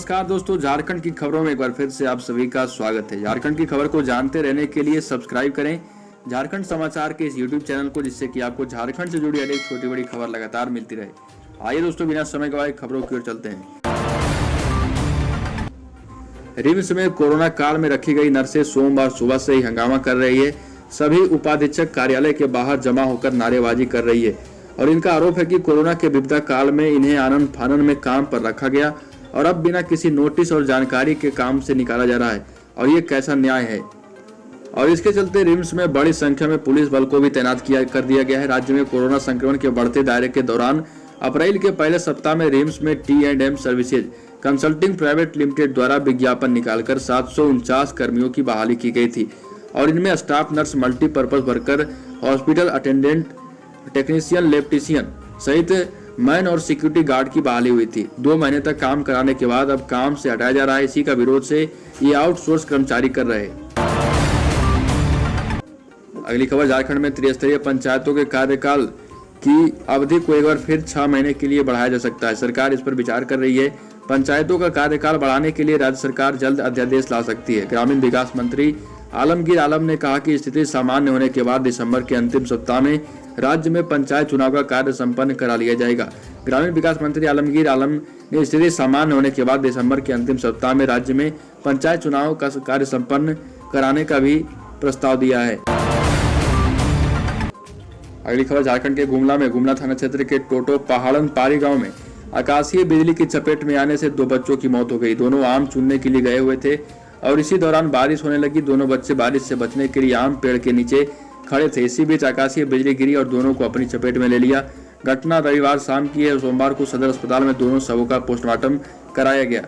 नमस्कार दोस्तों, झारखंड की खबरों में एक बार फिर से आप सभी का स्वागत है। झारखंड की खबर को जानते रहने के लिए सब्सक्राइब करें झारखंड समाचार के इस यूट्यूब चैनल को, जिससे कि आपको झारखंड से जुड़ी अनेक छोटी बड़ी खबर लगातार मिलती रहे। आइए दोस्तों, बिना समय गवाए खबरों की ओर चलते हैं। रिम्स में कोरोना काल में रखी गई नर्सें सोमवार सुबह से ही हंगामा कर रही है। सभी उपाधीक्षक कार्यालय के बाहर जमा होकर नारेबाजी कर रही है और इनका आरोप है कि कोरोना के विपदा काल में इन्हें आनन फानन में काम पर रखा गया और अब बिना किसी नोटिस और जानकारी के काम से निकाला जा रहा है और ये कैसा न्याय है। और इसके चलते रिम्स में बड़ी संख्या में पुलिस बल को भी तैनात कर दिया गया है। राज्य में कोरोना संक्रमण के बढ़ते दायरे के दौरान अप्रैल के पहले सप्ताह में रिम्स में T&M services consulting private limited द्वारा विज्ञापन निकालकर 749 कर्मियों की बहाली की गई थी और इनमें staff nurse, multipurpose worker, hospital attendant, technician, लेप्टिशियन सहित मैन और सिक्योरिटी गार्ड की बहाली हुई थी। 2 महीने तक काम कराने के बाद अब काम से हटाया जा रहा है। इसी का विरोध से ये आउटसोर्स कर्मचारी कर रहे हैं। अगली खबर, झारखंड में त्रिस्तरीय पंचायतों के कार्यकाल की अवधि को एक बार फिर 6 महीने के लिए बढ़ाया जा सकता है। सरकार इस पर विचार कर रही है। पंचायतों का कार्यकाल बढ़ाने के लिए राज्य सरकार जल्द अध्यादेश ला सकती है। ग्रामीण विकास मंत्री आलमगीर आलम ने कहा कि स्थिति सामान्य होने के बाद दिसंबर के अंतिम सप्ताह में राज्य में पंचायत चुनाव का कार्य संपन्न करा लिया जाएगा। ग्रामीण विकास मंत्री आलमगीर आलम ने स्थिति सामान्य होने के बाद दिसंबर के अंतिम सप्ताह में राज्य में पंचायत चुनाव का कार्य संपन्न कराने का भी प्रस्ताव दिया है। अगली खबर, झारखंड के गुमला थाना क्षेत्र के टोटो पहाड़न पारी गांव में आकाशीय बिजली की चपेट में आने से 2 बच्चों की मौत हो गई। दोनों आम चुनने के लिए गए हुए थे और इसी दौरान बारिश होने लगी। दोनों बच्चे बारिश से बचने के लिए आम पेड़ के नीचे खड़े थे। इसी बीच आकाशीय बिजली गिरी और दोनों को अपनी चपेट में ले लिया। घटना रविवार शाम की है। सोमवार को सदर अस्पताल में दोनों शवों का पोस्टमार्टम कराया गया।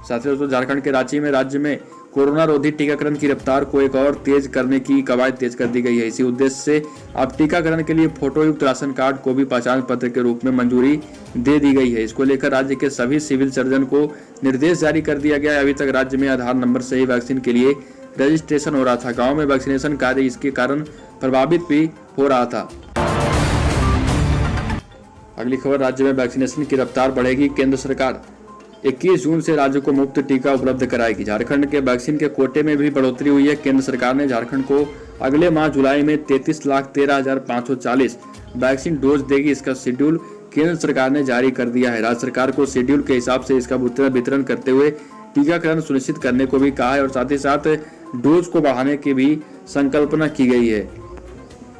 साथ ही दोस्तों, झारखंड के रांची में राज्य में कोरोना रोधी टीकाकरण की रफ्तार को एक और तेज करने की कवायद तेज कर दी गई है। इसी उद्देश्य से अब टीकाकरण के लिए फोटो युक्त राशन कार्ड को भी पहचान पत्र के रूप में मंजूरी दे दी गई है। इसको लेकर राज्य के सभी सिविल सर्जन को निर्देश जारी कर दिया गया है। अभी तक राज्य में आधार नंबर से ही वैक्सीन के लिए रजिस्ट्रेशन हो रहा था। गाँव में वैक्सीनेशन कार्य इसके कारण प्रभावित भी हो रहा था। अगली खबर, राज्य में वैक्सीनेशन की रफ्तार बढ़ेगी। केंद्र सरकार 21 जून से राज्य को मुफ्त टीका उपलब्ध कराएगी। झारखंड के वैक्सीन के कोटे में भी बढ़ोतरी हुई है। केंद्र सरकार ने झारखंड को अगले माह जुलाई में 33,13,540 वैक्सीन डोज देगी। इसका शेड्यूल केंद्र सरकार ने जारी कर दिया है। राज्य सरकार को शेड्यूल के हिसाब से इसका वितरण करते हुए टीकाकरण सुनिश्चित करने को भी कहा है और साथ ही साथ डोज को बढ़ाने की भी संकल्पना की गई है।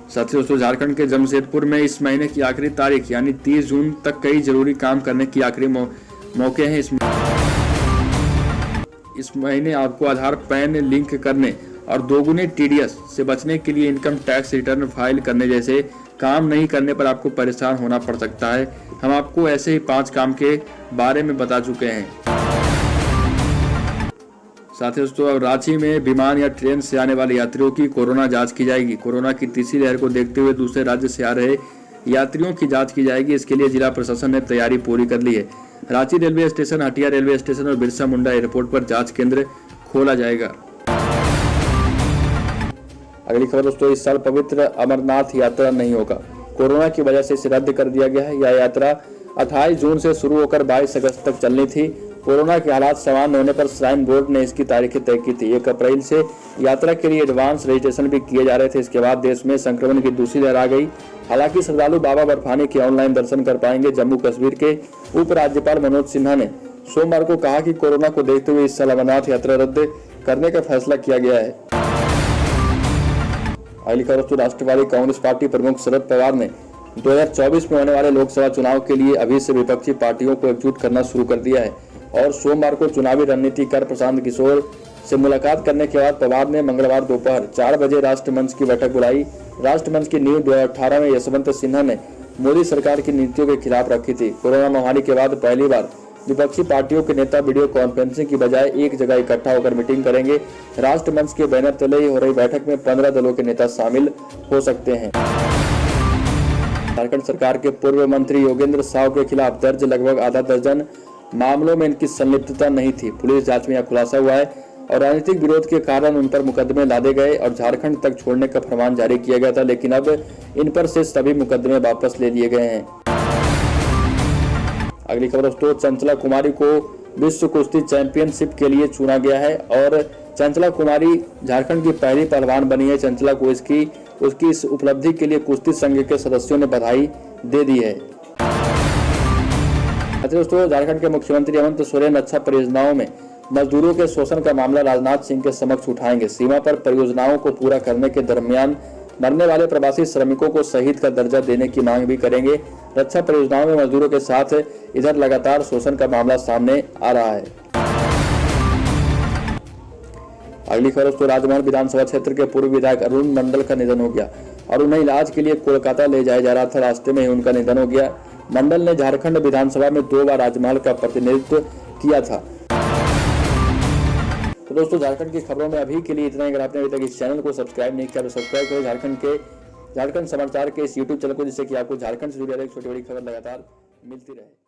साथ ही दोस्तों, झारखंड के जमशेदपुर में इस महीने की आखिरी तारीख यानी 30 जून तक कई जरूरी काम करने की आखिरी मौके हैं। इस महीने आपको आधार, पैन लिंक करने और दोगुने TDS से बचने के लिए इनकम टैक्स रिटर्न फाइल करने जैसे काम नहीं करने पर आपको परेशान होना पड़ सकता है। हम आपको ऐसे ही 5 काम के बारे में बता चुके हैं। साथ ही दोस्तों, अब रांची में विमान या ट्रेन से आने वाले यात्रियों की कोरोना जांच की जाएगी। कोरोना की तीसरी लहर को देखते हुए दूसरे राज्य से आ रहे यात्रियों की जांच की जाएगी। इसके लिए जिला प्रशासन ने तैयारी पूरी कर ली है। Ranchi railway station, Hatia railway station और बिरसा मुंडा एयरपोर्ट पर जांच केंद्र खोला जाएगा। अगली खबर दोस्तों, इस साल पवित्र अमरनाथ यात्रा नहीं होगा। कोरोना की वजह से इसे रद्द कर दिया गया है। यह यात्रा 28 जून से शुरू होकर 22 अगस्त तक चलनी थी। कोरोना के हालात सामान्य होने पर श्राइन बोर्ड ने इसकी तारीखें तय की थी। 1 अप्रैल से यात्रा के लिए एडवांस रजिस्ट्रेशन भी किए जा रहे थे। इसके बाद देश में संक्रमण की दूसरी लहर आ गई। हालांकि श्रद्धालु बाबा बर्फानी के ऑनलाइन दर्शन कर पाएंगे। जम्मू कश्मीर के उपराज्यपाल मनोज सिन्हा ने सोमवार को कहा कि कोरोना को देखते हुए इस साल अमरनाथ यात्रा रद्द करने का फैसला किया गया है। अगली खबर तो, राष्ट्रवादी कांग्रेस पार्टी प्रमुख शरद पवार ने 2024 में होने वाले लोकसभा चुनाव के लिए अभी से विपक्षी पार्टियों को एकजुट करना शुरू कर दिया है और सोमवार को चुनावी रणनीतिकार प्रशांत किशोर से मुलाकात करने के बाद पवार ने मंगलवार दोपहर 4 बजे राष्ट्रमंच की बैठक बुलाई। राष्ट्रमंच की नींव 2018 में यशवंत सिन्हा ने मोदी सरकार की नीतियों के खिलाफ रखी थी। कोरोना महामारी के बाद पहली बार विपक्षी पार्टियों के नेता वीडियो कॉन्फ्रेंसिंग की बजाय एक जगह इकट्ठा होकर मीटिंग करेंगे। राष्ट्रमंच के बैनर तले ही हो रही बैठक में 15 दलों के नेता शामिल हो सकते हैं। झारखंड सरकार के पूर्व मंत्री योगेंद्र साव के खिलाफ दर्ज लगभग आधा दर्जन मामलों में इनकी संलिप्तता नहीं थी। पुलिस जांच में यह खुलासा हुआ है और राजनीतिक विरोध के कारण उन पर मुकदमे लादे गए और झारखंड तक छोड़ने का फरमान जारी किया गया था, लेकिन अब इन पर से सभी मुकदमे वापस ले लिए गए हैं। अगली खबर दोस्तों, चंचला कुमारी को विश्व कुश्ती चैंपियनशिप के लिए चुना गया है और चंचला कुमारी झारखंड की पहली पहलवान बनी है। चंचला को उसकी इस उपलब्धि के लिए कुश्ती संघ के सदस्यों ने बधाई दे दी है। दोस्तों, झारखंड के मुख्यमंत्री हेमंत सोरेन रक्षा परियोजनाओं में मजदूरों के शोषण का मामला राजनाथ सिंह के समक्ष उठाएंगे। सीमा पर परियोजनाओं को पूरा करने के दरमियान मरने वाले प्रवासी श्रमिकों को शहीद का दर्जा देने की मांग भी करेंगे। रक्षा परियोजनाओं में मजदूरों के साथ इधर लगातार शोषण का मामला सामने आ रहा है। अगली खबर दोस्तों, राजमहल विधानसभा क्षेत्र के पूर्व विधायक अरुण मंडल का निधन हो गया और उन्हें इलाज के लिए कोलकाता ले जाया जा रहा था। रास्ते में ही उनका निधन हो गया। मंडल ने झारखंड विधानसभा में 2 बार राजमहल का प्रतिनिधित्व किया था। तो दोस्तों, झारखंड की खबरों में अभी के लिए इतना ही। अगर आपने अभी तक इस चैनल को सब्सक्राइब नहीं किया तो सब्सक्राइब करें झारखंड समाचार के इस यूट्यूब चैनल को, जिससे कि आपको झारखंड से जुड़ी छोटी बड़ी खबर लगातार मिलती रहे।